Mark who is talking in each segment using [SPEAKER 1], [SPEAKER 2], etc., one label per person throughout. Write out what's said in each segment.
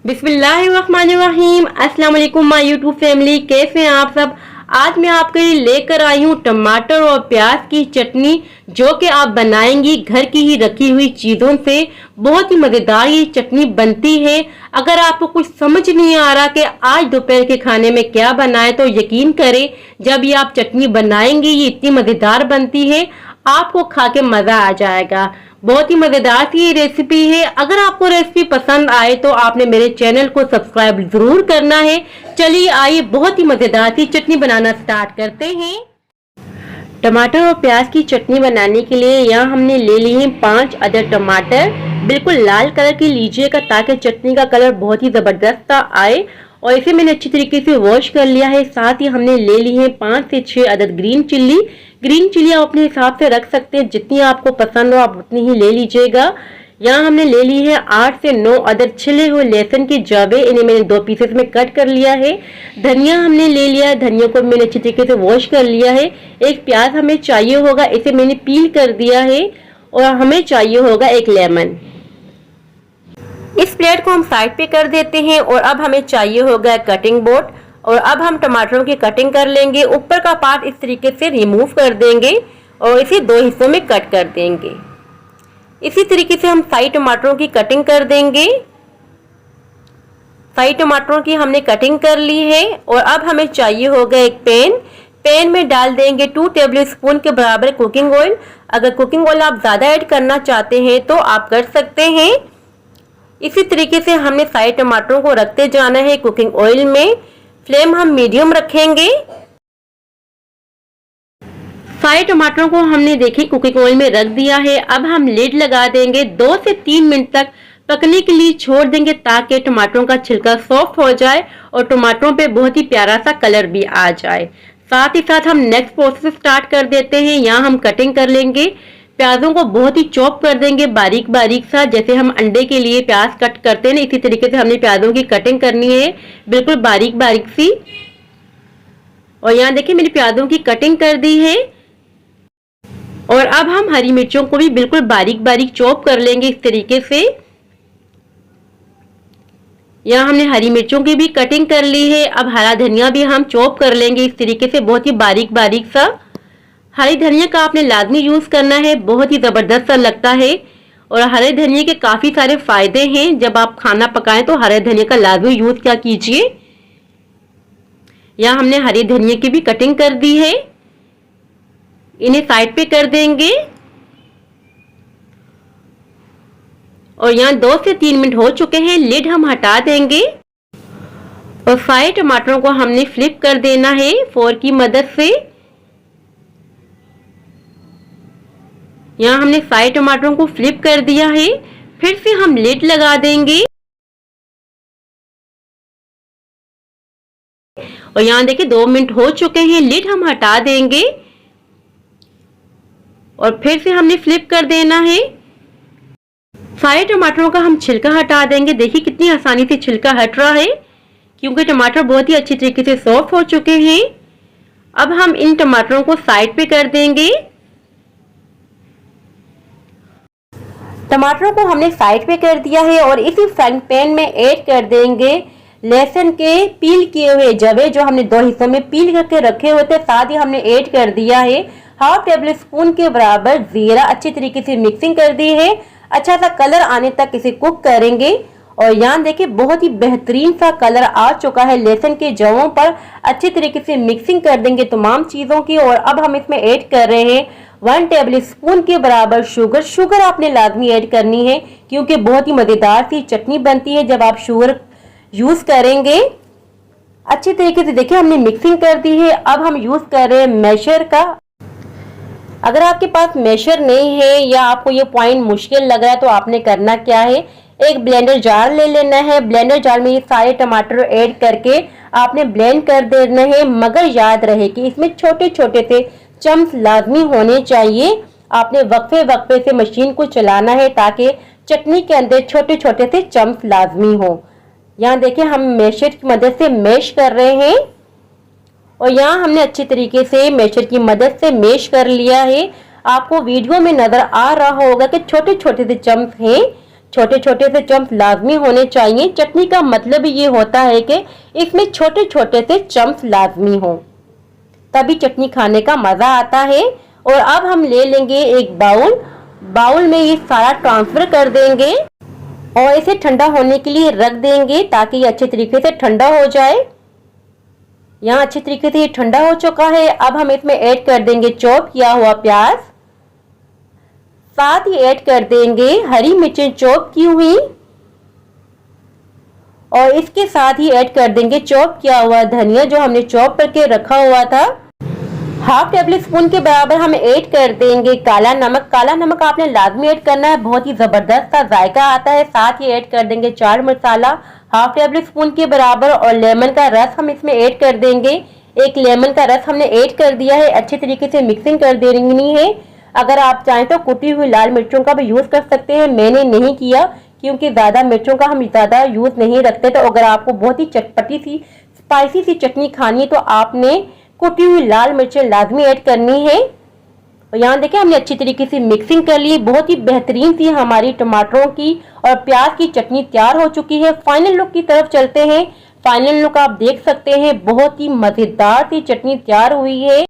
[SPEAKER 1] बिस्मिल्लाहिर्रहमानिर्रहीम। अस्सलाम वालेकुम माय यूट्यूब फैमिली, कैसे हैं आप सब। आज मैं आपके लिए लेकर आई हूँ टमाटर और प्याज की चटनी, जो कि आप बनाएंगी घर की ही रखी हुई चीज़ों से। बहुत ही मज़ेदार ये चटनी बनती है। अगर आपको कुछ समझ नहीं आ रहा कि आज दोपहर के खाने में क्या बनाएं, तो यकीन करें जब ये आप चटनी बनाएंगी ये इतनी मज़ेदार बनती है, आपको खा के मज़ा आ जाएगा। बहुत ही मजेदार सी ये रेसिपी है। अगर आपको रेसिपी पसंद आए तो आपने मेरे चैनल को सब्सक्राइब जरूर करना है। चलिए आइए बहुत ही मजेदार सी चटनी बनाना स्टार्ट करते हैं। टमाटर और प्याज की चटनी बनाने के लिए यहाँ हमने ले लिए हैं 5 अदद टमाटर। बिल्कुल लाल कलर की लीजिएगा ताकि चटनी का कलर बहुत ही जबरदस्त आए। और इसे मैंने अच्छी तरीके से वॉश कर लिया है। साथ ही हमने ले ली है 5 से 6 अदद ग्रीन चिल्ली। ग्रीन चिल्ली आप अपने हिसाब से रख सकते हैं, जितनी आपको पसंद हो आप उतनी ही ले लीजिएगा। यहाँ हमने ले ली है 8 से 9 अदद छिले हुए लहसुन के जवे, इन्हें मैंने 2 पीसेस में कट कर लिया है। धनिया हमने ले लिया है, धनिया को मैंने अच्छी तरीके से वॉश कर लिया है। एक प्याज हमें चाहिए होगा, इसे मैंने पील कर दिया है। और हमें चाहिए होगा एक लेमन। इस प्लेट को हम साइड पे कर देते हैं। और अब हमें चाहिए होगा कटिंग बोर्ड। और अब हम टमाटरों की कटिंग कर लेंगे। ऊपर का पार्ट इस तरीके से रिमूव कर देंगे और इसे 2 हिस्सों में कट कर देंगे। इसी तरीके से हम साई टमाटरों की कटिंग कर देंगे। साई टमाटरों की हमने कटिंग कर ली है। और अब हमें चाहिए होगा एक पैन में डाल देंगे 2 टेबल स्पून के बराबर कुकिंग ऑयल। अगर कुकिंग ऑयल आप ज़्यादा ऐड करना चाहते हैं तो आप कर सकते हैं। इसी तरीके से हमने साई टमाटरों को रखते जाना है कुकिंग ऑयल में। फ्लेम हम मीडियम रखेंगे। सारे टमाटरों को हमने देखिए कुकिंग ऑयल में रख दिया है। अब हम लिड लगा देंगे। 2 से 3 मिनट तक पकने के लिए छोड़ देंगे ताकि टमाटरों का छिलका सॉफ्ट हो जाए और टमाटरों पे बहुत ही प्यारा सा कलर भी आ जाए। साथ ही साथ हम नेक्स्ट प्रोसेस स्टार्ट कर देते हैं। यहाँ हम कटिंग कर लेंगे। प्याजों को बहुत ही चॉप कर देंगे बारीक बारीक सा, जैसे हम अंडे के लिए प्याज कट करते हैं ना, इसी तरीके से हमने प्याजों की कटिंग करनी है, बिल्कुल बारीक बारीक सी। और यहाँ देखिए मैंने प्याजों की कटिंग कर दी है। और अब हम हरी मिर्चों को भी बिल्कुल बारीक बारीक चॉप कर लेंगे इस तरीके से। यहाँ हमने हरी मिर्चों की भी कटिंग कर ली है। अब हरा धनिया भी हम चॉप कर लेंगे इस तरीके से बहुत ही बारीक बारीक सा। हरी धनिया का आपने लाजमी यूज करना है, बहुत ही जबरदस्त सा लगता है। और हरे धनिया के काफी सारे फायदे हैं। जब आप खाना पकाएं तो हरे धनिया का लाजमी यूज क्या कीजिए। यहाँ हमने हरी धनिया की भी कटिंग कर दी है। इन्हें साइड पे कर देंगे। और यहाँ 2 से 3 मिनट हो चुके हैं। लिड हम हटा देंगे। और फ्राई टमाटरों को हमने फ्लिप कर देना है फोर्क की मदद से। यहाँ हमने फ्राई टमाटरों को फ्लिप कर दिया है। फिर से हम लिड लगा देंगे। और यहाँ देखिए 2 मिनट हो चुके हैं। लिड हम हटा देंगे और फिर से हमने फ्लिप कर देना है। फ्राई टमाटरों का हम छिलका हटा देंगे। देखिए कितनी आसानी से छिलका हट रहा है, क्योंकि टमाटर बहुत ही अच्छी तरीके से सॉफ्ट हो चुके हैं। अब हम इन टमाटरों को साइड पे कर देंगे। टमाटरों को हमने साइड पे कर दिया है। और इसी फ्राइंग पैन में ऐड कर देंगे लहसुन के पील किए हुए जवे, जो हमने 2 हिस्सों में पील करके रखे हुए थे। साथ ही हमने ऐड कर दिया है 1/2 टेबल स्पून के बराबर जीरा। अच्छी तरीके से मिक्सिंग कर दी है। अच्छा सा कलर आने तक इसे कुक करेंगे। और यहाँ देखिए बहुत ही बेहतरीन सा कलर आ चुका है लहसुन के जवों पर। अच्छी तरीके से मिक्सिंग कर देंगे तमाम चीज़ों की। और अब हम इसमें ऐड कर रहे हैं 1 टेबल स्पून के बराबर शुगर। शुगर आपने लाजमी ऐड करनी है, क्योंकि बहुत ही मज़ेदार सी चटनी बनती है जब आप शुगर यूज़ करेंगे। अच्छी तरीके से देखिए हमने मिक्सिंग कर दी है। अब हम यूज़ कर रहे हैं मैशर का। अगर आपके पास मैशर नहीं है या आपको ये पॉइंट मुश्किल लग रहा है तो आपने करना क्या है, एक ब्लेंडर जार ले लेना है। ब्लेंडर जार में ये सारे टमाटर ऐड करके आपने ब्लेंड कर देना है। मगर याद रहे कि इसमें छोटे छोटे से चम्स लाजमी होने चाहिए। आपने वक्फे वक्फे से मशीन को चलाना है ताकि चटनी के अंदर छोटे छोटे से चम्स लाजमी हो। यहाँ देखिए हम मैशर की मदद से मैश कर रहे हैं। और यहाँ हमने अच्छी तरीके से मैशर की मदद से मैश कर लिया है। आपको वीडियो में नजर आ रहा होगा कि छोटे छोटे से चम्स हैं। छोटे छोटे से चम्मच लाजमी होने चाहिए। चटनी का मतलब ये होता है कि इसमें छोटे छोटे से चम्मच लाजमी हो, तभी चटनी खाने का मजा आता है। और अब हम ले लेंगे एक बाउल में ये सारा ट्रांसफर कर देंगे और इसे ठंडा होने के लिए रख देंगे ताकि ये अच्छे तरीके से ठंडा हो जाए। यहाँ अच्छे तरीके से ये ठंडा हो चुका है। अब हम इसमें ऐड कर देंगे चॉप किया हुआ प्याज, साथ ही ऐड कर देंगे हरी मिर्चें चॉप की हुई, और इसके साथ ही ऐड कर देंगे चॉप किया हुआ धनिया जो हमने चॉप करके रखा हुआ था। हाफ टेबल स्पून के बराबर हम ऐड कर देंगे काला नमक। काला नमक आपने लाजमी ऐड करना है, बहुत ही जबरदस्त सा जायका आता है। साथ ही ऐड कर देंगे chaat masala half table spoon के बराबर, और लेमन का रस हम इसमें ऐड कर देंगे। एक लेमन का रस हमने ऐड कर दिया है। अच्छे तरीके से मिक्सिंग कर देनी है। अगर आप चाहें तो कुटी हुई लाल मिर्चों का भी यूज कर सकते हैं, मैंने नहीं किया क्योंकि ज्यादा मिर्चों का हम ज्यादा यूज नहीं रखते। तो अगर आपको बहुत ही चटपटी सी स्पाइसी सी चटनी खानी है तो आपने कुटी हुई लाल मिर्चें लाजमी ऐड करनी है। और यहाँ देखिए हमने अच्छी तरीके से मिक्सिंग कर ली। बहुत ही बेहतरीन सी हमारी टमाटरों की और प्याज की चटनी तैयार हो चुकी है। फाइनल लुक की तरफ चलते हैं। फाइनल लुक आप देख सकते हैं, बहुत ही मजेदार सी चटनी तैयार हुई है।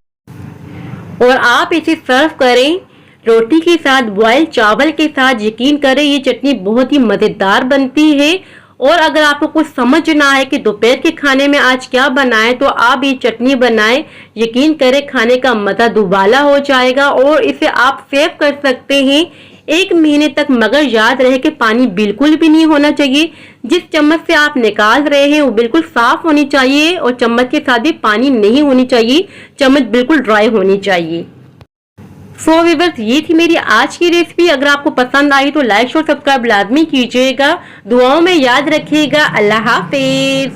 [SPEAKER 1] और आप इसे सर्व करें रोटी के साथ, बॉयल चावल के साथ। यकीन करें ये चटनी बहुत ही मजेदार बनती है। और अगर आपको कुछ समझ ना आए कि दोपहर के खाने में आज क्या बनाएं, तो आप ये चटनी बनाएं। यकीन करें खाने का मजा दुबाला हो जाएगा। और इसे आप सेव कर सकते हैं 1 महीने तक, मगर याद रहे कि पानी बिल्कुल भी नहीं होना चाहिए। जिस चम्मच से आप निकाल रहे हैं वो बिल्कुल साफ होनी चाहिए, और चम्मच के साथ भी पानी नहीं होनी चाहिए, चम्मच बिल्कुल ड्राई होनी चाहिए। सो व्यूअर्स, ये थी मेरी आज की रेसिपी। अगर आपको पसंद आई तो लाइक और सब्सक्राइब लाजमी कीजिएगा। दुआओं में याद रखिएगा। अल्लाह हाफिज।